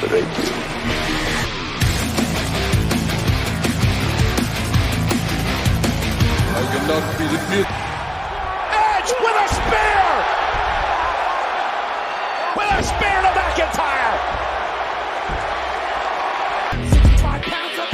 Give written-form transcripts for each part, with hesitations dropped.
Thank you. I cannot be defeated. Edge with a spear! With a spear to McIntyre! 65 pounds of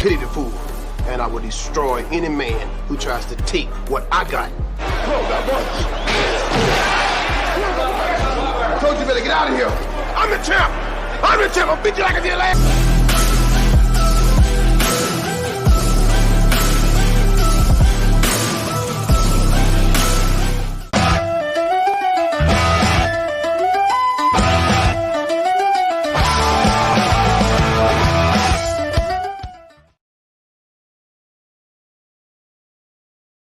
Pity the fool, and I will destroy any man who tries to take what I got. I told you better get out of here. I'm the champ. I'll beat you like I did last.